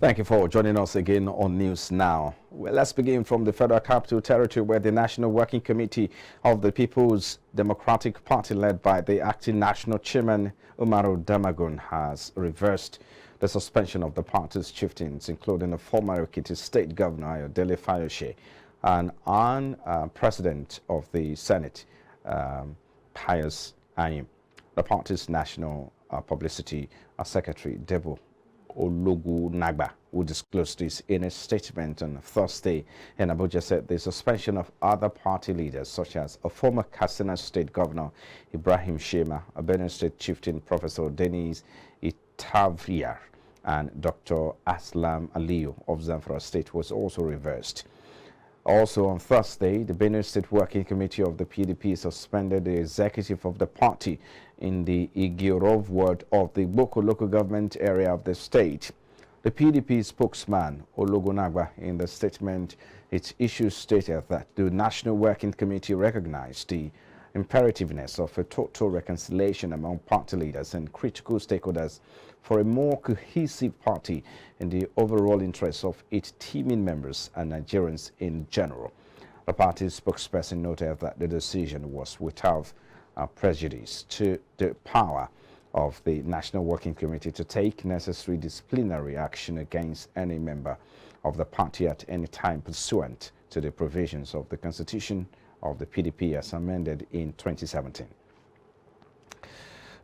Thank you for joining us again on News Now. Well, let's begin from the Federal Capital Territory, where the National Working Committee of the People's Democratic Party, led by the acting national chairman Umaru Damagun, has reversed the suspension of the party's chieftains, including the former Ekiti State Governor Ayodele Fayose and President of the Senate, Pius Anyim. The party's national publicity secretary, Debo Ologunagba, who disclosed this in a statement on Thursday in Abuja, said the suspension of other party leaders, such as a former Katsina State Governor Ibrahim Shema, a Benue State Chieftain Professor Dennis Itavyar, and Dr. Aslam Aliyu of Zamfara State, was also reversed. Also on Thursday, the Benue State Working Committee of the PDP suspended the executive of the party in the Igirov ward of the Boko local government area of the state. The PDP spokesman, Ologunagba, in the statement its issues stated that the National Working Committee recognized the imperativeness of a total reconciliation among party leaders and critical stakeholders for a more cohesive party in the overall interests of its teaming members and Nigerians in general. The party's spokesperson noted that the decision was without prejudice to the power of the National Working Committee to take necessary disciplinary action against any member of the party at any time pursuant to the provisions of the Constitution of the PDP as amended in 2017.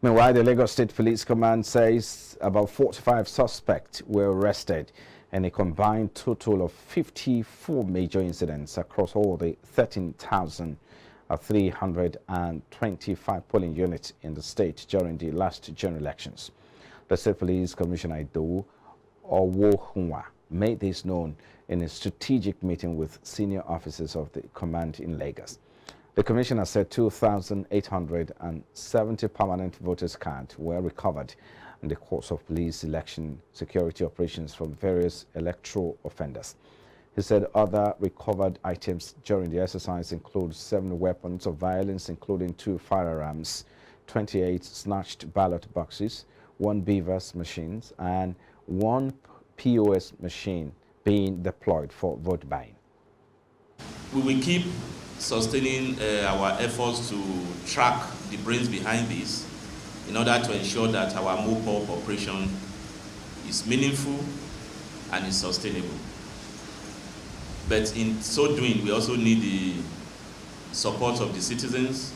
Meanwhile, the Lagos State Police Command says about 45 suspects were arrested in a combined total of 54 major incidents across all the 13,325 polling units in the state during the last general elections. The State Police Commissioner Ido Owohunwa made this known in a strategic meeting with senior officers of the command in Lagos. The commissioner said 2,870 permanent voters' cards were recovered in the course of police election security operations from various electoral offenders. He said other recovered items during the exercise include 7 weapons of violence, including 2 firearms, 28 snatched ballot boxes, 1 BVAS machines, and 1 POS machine being deployed for vote buying. We will keep sustaining our efforts to track the brains behind this in order to ensure that our mop-up operation is meaningful and is sustainable. But in so doing, we also need the support of the citizens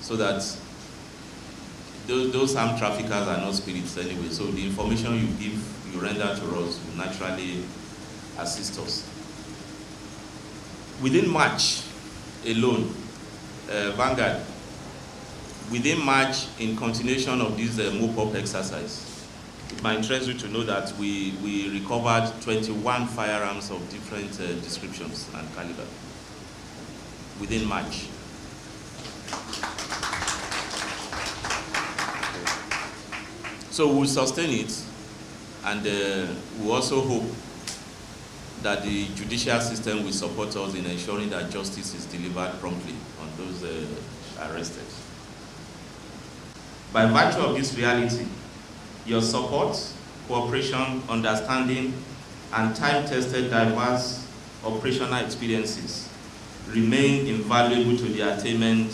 so that those armed traffickers are not spirits anyway. So the information you render to us will naturally assist us. Within March alone, Vanguard, within March, in continuation of this mop-up exercise, it might interest you to know that we recovered 21 firearms of different descriptions and caliber within March. So we'll sustain it, and we also hope that the judicial system will support us in ensuring that justice is delivered promptly on those arrested. By virtue of this reality, your support, cooperation, understanding, and time-tested diverse operational experiences remain invaluable to the attainment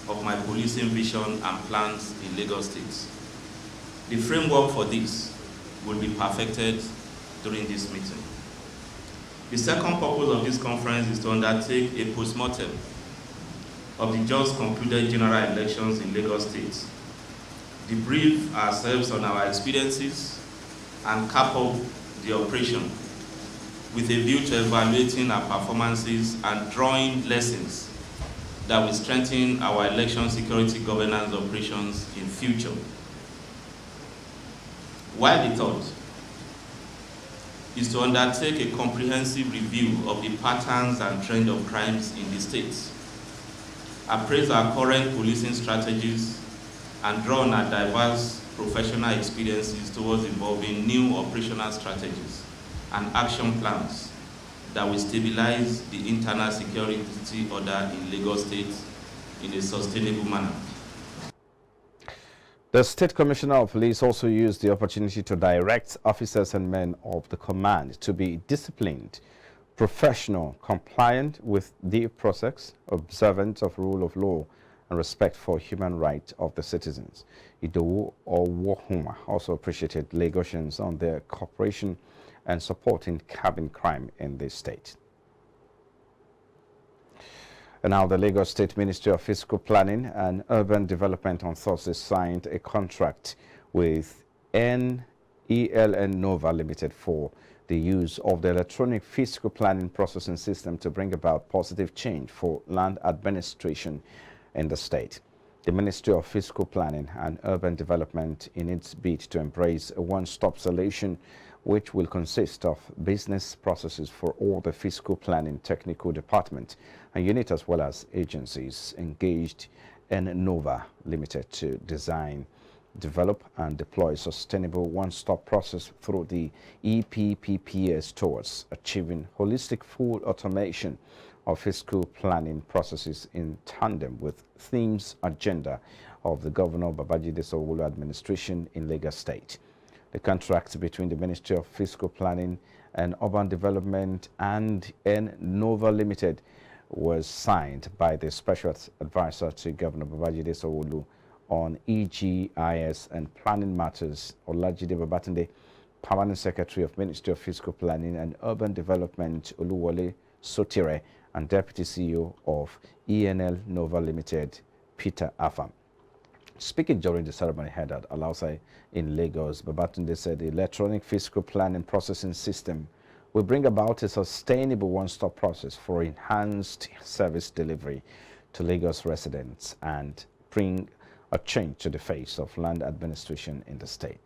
of my policing vision and plans in Lagos State. The framework for this will be perfected during this meeting. The second purpose of this conference is to undertake a postmortem of the just concluded general elections in Lagos State, debrief ourselves on our experiences, and cap up the operation with a view to evaluating our performances and drawing lessons that will strengthen our election security governance operations in future. While the third is to undertake a comprehensive review of the patterns and trend of crimes in the state, appraise our current policing strategies, and draw on our diverse professional experiences towards involving new operational strategies and action plans that will stabilize the internal security order in Lagos State in a sustainable manner. The State Commissioner of Police also used the opportunity to direct officers and men of the command to be disciplined, professional, compliant with due process, observant of rule of law, and respect for human rights of the citizens. Idowu Owohuma also appreciated Lagosians on their cooperation and support in curbing crime in the state. And now the Lagos State Ministry of Fiscal Planning and Urban Development on Thursday signed a contract with NELN Nova Limited for the use of the electronic fiscal planning processing system to bring about positive change for land administration in the state. The Ministry of Fiscal Planning and Urban Development, in its bid to embrace a one-stop solution which will consist of business processes for all the fiscal planning technical department and unit as well as agencies engaged in Nova Limited to design, develop and deploy a sustainable one-stop process through the EPPPS towards achieving holistic full automation of fiscal planning processes in tandem with themes agenda of the Governor Babajide Sanwo-Olu administration in Lagos State. The contract between the Ministry of Fiscal Planning and Urban Development and Nova Limited was signed by the Special Advisor to Governor Babajide Sanwo-Olu on EGIS and planning matters, Olajide Babatunde, Permanent Secretary of Ministry of Fiscal Planning and Urban Development, Oluwole Sotire, and Deputy CEO of ENL Nova Limited, Peter Afam. Speaking during the ceremony held at Alausai in Lagos, Babatunde said the electronic fiscal planning processing system will bring about a sustainable one-stop process for enhanced service delivery to Lagos residents and bring a change to the face of land administration in the state.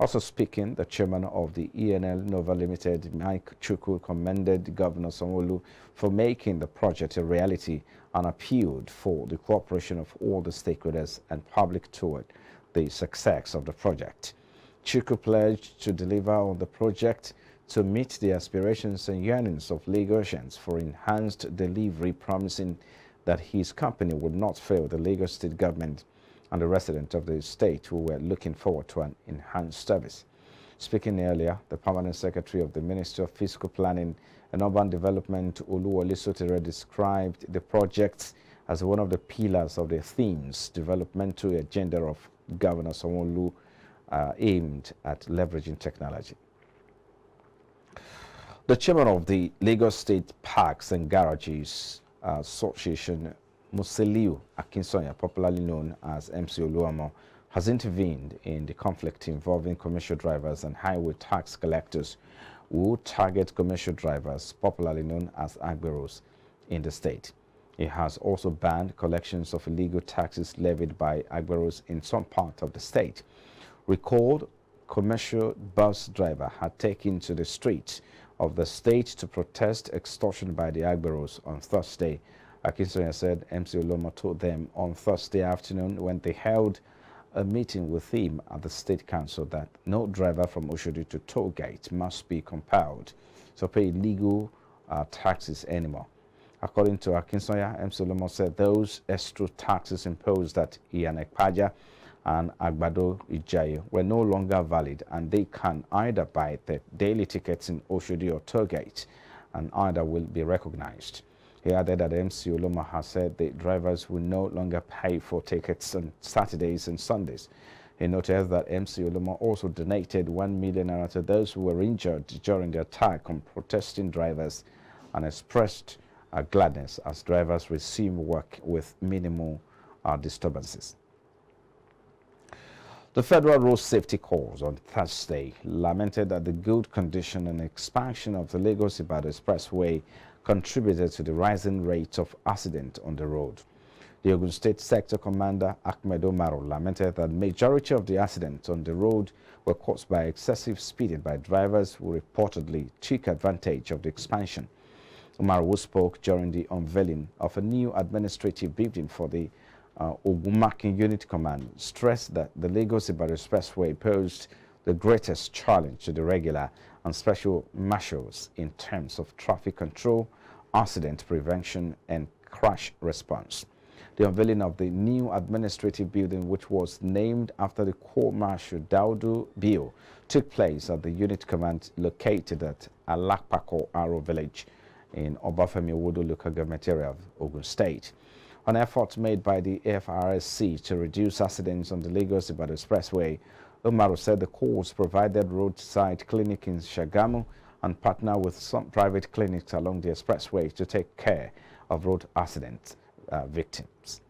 Also speaking, the chairman of the ENL Nova Limited, Mike Chukwu, commended Governor Sanwo-Olu for making the project a reality and appealed for the cooperation of all the stakeholders and public toward the success of the project. Chukwu pledged to deliver on the project to meet the aspirations and yearnings of Lagosians for enhanced delivery, promising that his company would not fail the Lagos State government and the residents of the state who were looking forward to an enhanced service. Speaking earlier, the Permanent Secretary of the Ministry of Fiscal Planning and Urban Development, Oluwole Sotire, described the project as one of the pillars of the themes developmental agenda of Governor Sanwo-Olu aimed at leveraging technology. The chairman of the Lagos State Parks and Garages Association, Musiliu Akinsoya, popularly known as MC Oluomo, has intervened in the conflict involving commercial drivers and highway tax collectors who target commercial drivers, popularly known as agberos, in the state. It has also banned collections of illegal taxes levied by agberos in some part of the state. Recalled, commercial bus driver had taken to the streets of the state to protest extortion by the agberos on Thursday. Akinsoya said MC Oluomo told them on Thursday afternoon when they held a meeting with him at the State Council that no driver from Oshodi to toll gate must be compelled to pay legal taxes anymore. According to Akinsoya, MC Oluomo said those extra taxes imposed at Iyanekpaja and Agbado Ijaye were no longer valid, and they can either buy the daily tickets in Oshodi or toll gate, and either will be recognized. He added that MC Oluomo has said the drivers will no longer pay for tickets on Saturdays and Sundays. He noted that MC Oluomo also donated 1 million naira to those who were injured during the attack on protesting drivers and expressed gladness as drivers resume work with minimal disturbances. The Federal Road Safety Corps on Thursday lamented that the good condition and expansion of the Lagos-Ibadan Expressway contributed to the rising rate of accident on the road. The Ogun State Sector Commander Ahmed Omaru lamented that majority of the accidents on the road were caused by excessive speeding by drivers who reportedly took advantage of the expansion. Omaru, who spoke during the unveiling of a new administrative building for the Ogun Unit Command, stressed that the Lagos-Ibadan Expressway posed the greatest challenge to the regular and special marshals in terms of traffic control, accident prevention, and crash response. The unveiling of the new administrative building, which was named after the Corps Marshal Daudu Bio, took place at the unit command located at Alakpako Aro village in Obafemi Owodo local government area of Ogun State. An effort made by the FRSC to reduce accidents on the Lagos-Ibadan Expressway, Umaru said the Corps provided roadside clinic in Shagamu and partner with some private clinics along the expressway to take care of road accident victims.